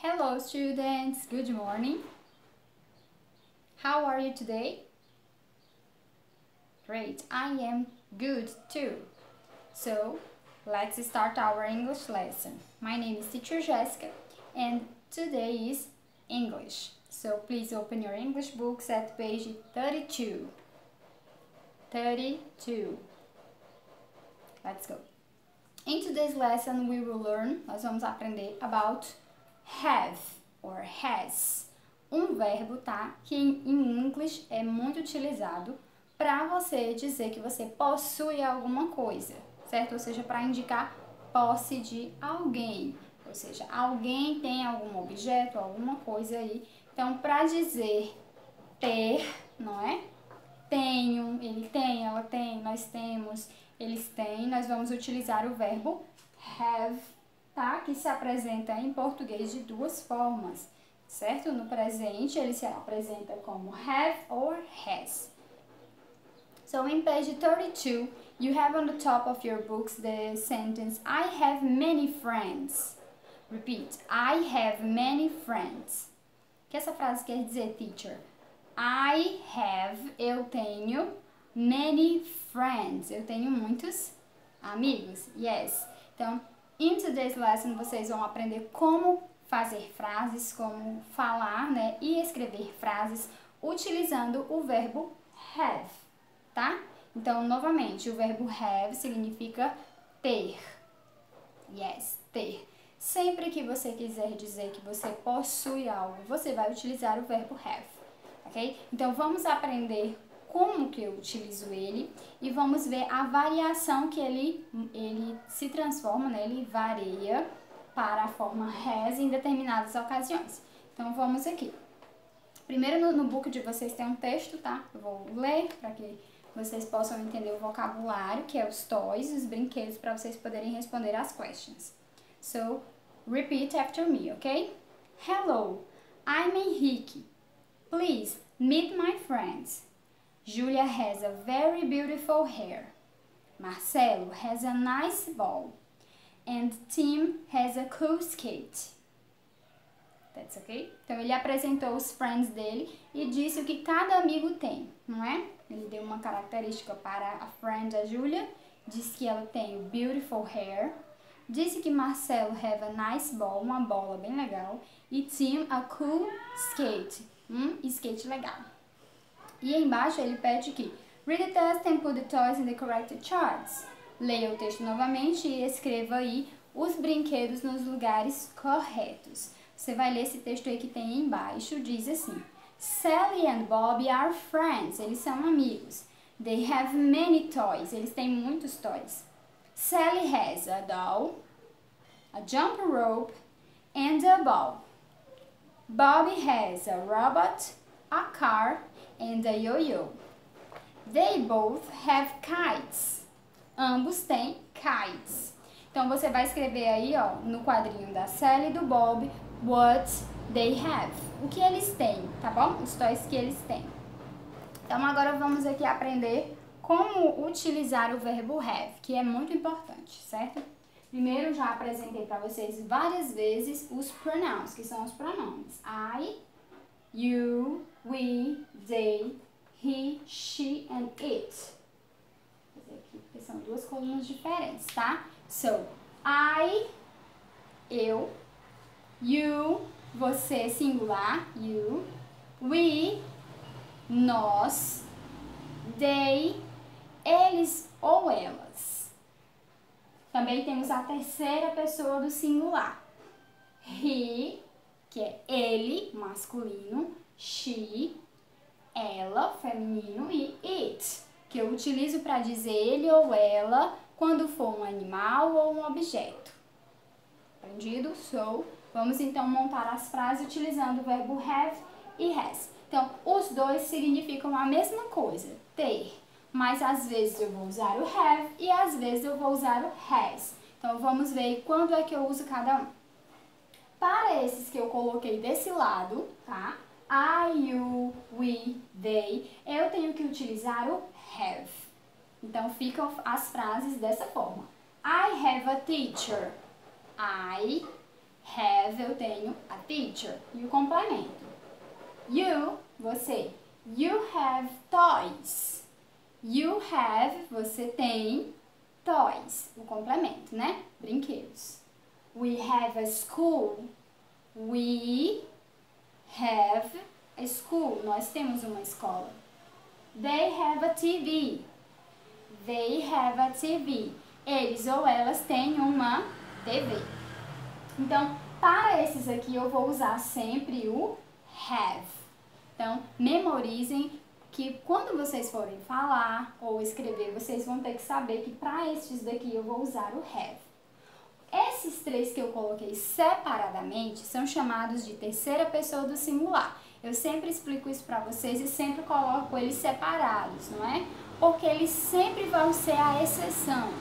Hello students, good morning. How are you today? Great, I am good too. So, let's start our English lesson. My name is Teacher Jessica and today is English. So, please open your English books at page 32. 32. Let's go. In today's lesson, nós vamos aprender about have or has. Verbo, tá? Que em inglês é muito utilizado para você dizer que você possui alguma coisa, certo? Ou seja, para indicar posse de alguém. Ou seja, alguém tem algum objeto, alguma coisa aí. Então, para dizer ter, não é? Tenho, ele tem, ela tem, nós temos, eles têm. Nós vamos utilizar o verbo have, tá? Que se apresenta em português de duas formas, certo? No presente, ele se apresenta como have or has. So, in page 32, you have on the top of your books the sentence, I have many friends. Repeat, I have many friends. O que essa frase quer dizer, teacher? I have, eu tenho, many friends. Eu tenho muitos amigos. Yes. Então, in today's lesson, vocês vão aprender como fazer frases, como falar, né, e escrever frases utilizando o verbo have, tá? Então, novamente, o verbo have significa ter. Yes, ter. Sempre que você quiser dizer que você possui algo, você vai utilizar o verbo have, ok? Então, vamos aprender como que eu utilizo ele e vamos ver a variação que ele se transforma, né? Ele varia para a forma has em determinadas ocasiões. Então, vamos aqui. Primeiro, no book de vocês tem um texto, tá? Eu vou ler para que vocês possam entender o vocabulário, que é os toys, os brinquedos, para vocês poderem responder as questions. So, repeat after me, ok? Hello, I'm Henrique. Please, meet my friends. Julia has a very beautiful hair. Marcelo has a nice ball. And Tim has a cool skate. That's okay? Então, ele apresentou os friends dele e disse o que cada amigo tem, não é? Ele deu uma característica para a friend, a Julia. Disse que ela tem beautiful hair. Disse que Marcelo have a nice ball, uma bola bem legal. E Tim, a cool skate, skate legal. E embaixo ele pede que read the test and put the toys in the correct charts. Leia o texto novamente e escreva aí os brinquedos nos lugares corretos. Você vai ler esse texto aí que tem embaixo, diz assim: Sally and Bob are friends, eles são amigos. They have many toys, eles têm muitos toys. Sally has a doll, a jump rope and a ball. Bob has a robot, a car and a yo-yo. They both have kites. Ambos têm kites. Então, você vai escrever aí, ó, no quadrinho da Sally e do Bob, what they have. O que eles têm, tá bom? Os toys que eles têm. Então, agora vamos aqui aprender como utilizar o verbo have, que é muito importante, certo? Primeiro, já apresentei para vocês várias vezes os pronouns, que são os pronomes. I, you, we, they, he, she and it. Vou fazer aqui porque são duas colunas diferentes, tá? So, I, eu, you, você, singular, you, we, nós, they, eles ou elas. Também temos a terceira pessoa do singular. He, que é ele, masculino, she, ela, feminino, e it, que eu utilizo para dizer ele ou ela quando for um animal ou um objeto. Entendido? So, vamos então montar as frases utilizando o verbo have e has. Então, os dois significam a mesma coisa, ter, mas às vezes eu vou usar o have e às vezes eu vou usar o has. Então, vamos ver quando é que eu uso cada um. Para esses que eu coloquei desse lado, tá? I, you, we, they, eu tenho que utilizar o have. Então, ficam as frases dessa forma. I have a teacher. I Have, eu tenho a teacher. E o complemento. You, você. You have toys. You have, você tem toys. O complemento, né? Brinquedos. We have a school. We have a school. Nós temos uma escola. They have a TV. They have a TV. Eles ou elas têm uma TV. Então, para esses aqui eu vou usar sempre o have. Então, memorizem que quando vocês forem falar ou escrever, vocês vão ter que saber que para estes daqui eu vou usar o have. Esses três que eu coloquei separadamente são chamados de terceira pessoa do singular. Eu sempre explico isso para vocês e sempre coloco eles separados, não é? Porque eles sempre vão ser a exceção.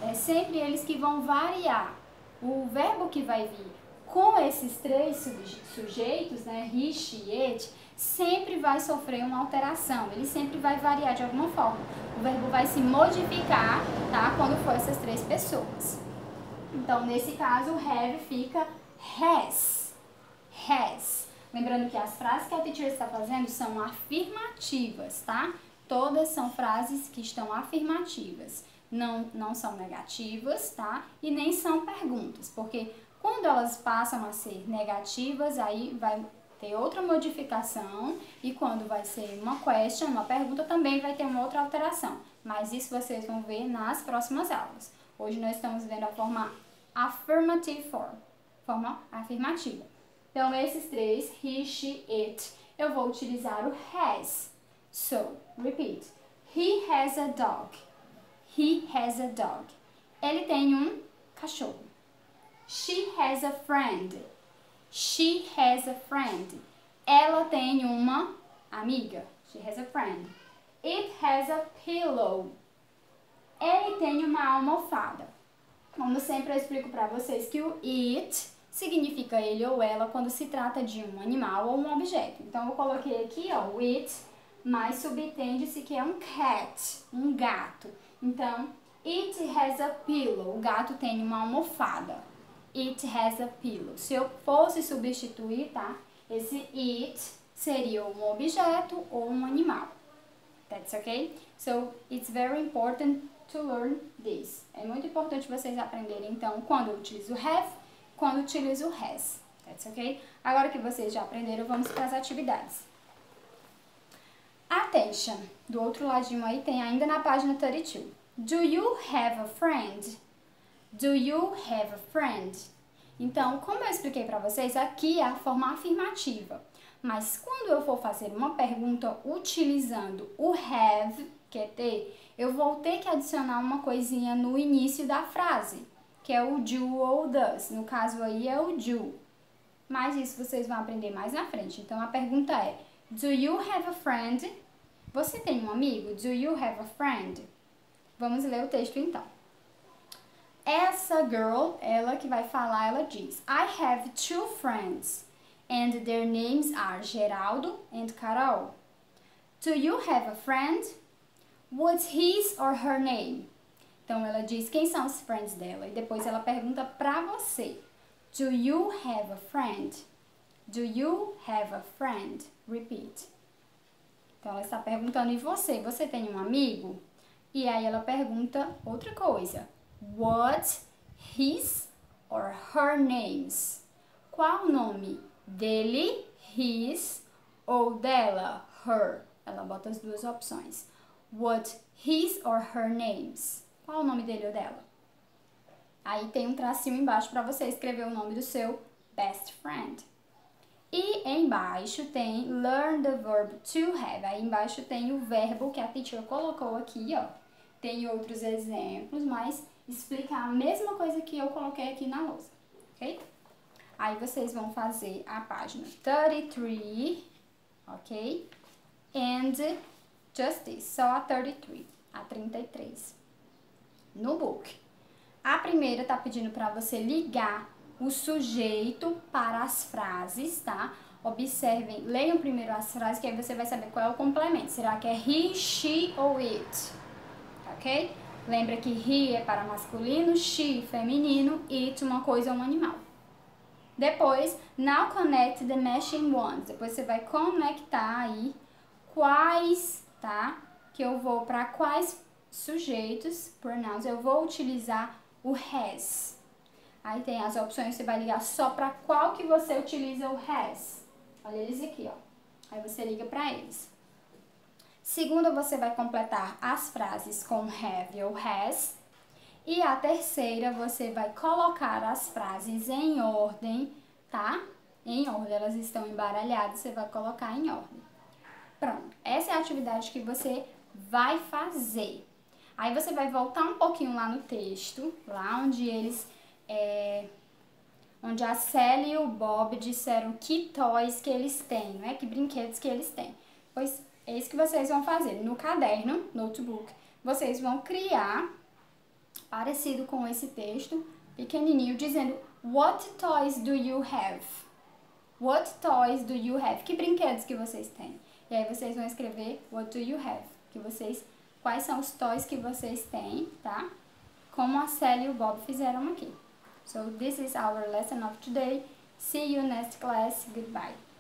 É sempre eles que vão variar. O verbo que vai vir com esses três sujeitos, né, he, she, it, sempre vai sofrer uma alteração. Ele sempre vai variar de alguma forma. O verbo vai se modificar, tá? Quando for essas três pessoas. Então, nesse caso, have fica has. Has. Lembrando que as frases que a teacher está fazendo são afirmativas, tá? Todas são frases que estão afirmativas. Não são negativas, tá? E nem são perguntas, porque quando elas passam a ser negativas, aí vai ter outra modificação, e quando vai ser uma question, uma pergunta, também vai ter uma outra alteração. Mas isso vocês vão ver nas próximas aulas. Hoje nós estamos vendo a forma affirmative form, forma afirmativa. Então, esses três, he, she, it, eu vou utilizar o has. So, repeat. He has a dog. He has a dog. Ele tem um cachorro. She has a friend. She has a friend. Ela tem uma amiga. She has a friend. It has a pillow. Ele tem uma almofada. Como sempre, eu explico para vocês que o it significa ele ou ela quando se trata de um animal ou um objeto. Então, eu coloquei aqui, ó, o it, mas subentende-se que é um cat, um gato. Então, it has a pillow. O gato tem uma almofada. It has a pillow. Se eu fosse substituir, tá? Esse it seria um objeto ou um animal. That's okay? So, it's very important to learn this. É muito importante vocês aprenderem, então, quando eu utilizo have, quando eu utilizo has. That's okay? Agora que vocês já aprenderam, vamos para as atividades. Attention! Do outro ladinho aí tem ainda na página 32. Do you have a friend? Do you have a friend? Então, como eu expliquei para vocês, aqui é a forma afirmativa. Mas quando eu for fazer uma pergunta utilizando o have, que é ter, eu vou ter que adicionar uma coisinha no início da frase, que é o do ou does. No caso aí é o do. Mas isso vocês vão aprender mais na frente. Então, a pergunta é, do you have a friend? Você tem um amigo? Do you have a friend? Vamos ler o texto então. Essa girl, ela que vai falar, ela diz: I have two friends and their names are Geraldo and Carol. Do you have a friend? What's his or her name? Então ela diz quem são os friends dela e depois ela pergunta pra você. Do you have a friend? Do you have a friend? Repeat. Então ela está perguntando e você? Você tem um amigo? E aí ela pergunta outra coisa. What his or her names? Qual o nome dele, his, ou dela, her? Ela bota as duas opções. What his or her names? Qual o nome dele ou dela? Aí tem um tracinho embaixo para você escrever o nome do seu best friend. E embaixo tem learn the verb to have. Aí embaixo tem o verbo que a teacher colocou aqui, ó. Tem outros exemplos, mas explica a mesma coisa que eu coloquei aqui na lousa, ok? Aí vocês vão fazer a página 33, ok? And just this, só a 33, a 33. No book. A primeira tá pedindo para você ligar o sujeito para as frases, tá? Observem, leiam primeiro as frases, que aí você vai saber qual é o complemento. Será que é he, she ou it? Ok? Lembra que he é para masculino, she feminino, it uma coisa ou um animal. Depois, now connect the matching ones. Depois você vai conectar aí quais, tá? Que eu vou para quais sujeitos, pronouns, eu vou utilizar o has. Aí tem as opções, você vai ligar só para qual que você utiliza o has. Olha eles aqui, ó. Aí você liga para eles. Segunda, você vai completar as frases com have ou has. E a terceira, você vai colocar as frases em ordem, tá? Em ordem, elas estão embaralhadas, você vai colocar em ordem. Pronto, essa é a atividade que você vai fazer. Aí você vai voltar um pouquinho lá no texto, lá onde onde a Sally e o Bob disseram que toys que eles têm, né? Que brinquedos que eles têm. Pois é isso que vocês vão fazer. No caderno, notebook, vocês vão criar, parecido com esse texto, pequenininho, dizendo What toys do you have? What toys do you have? Que brinquedos que vocês têm? E aí vocês vão escrever What do you have? Quais são os toys que vocês têm, tá? Como a Sally e o Bob fizeram aqui. So this is our lesson of today. See you next class. Goodbye.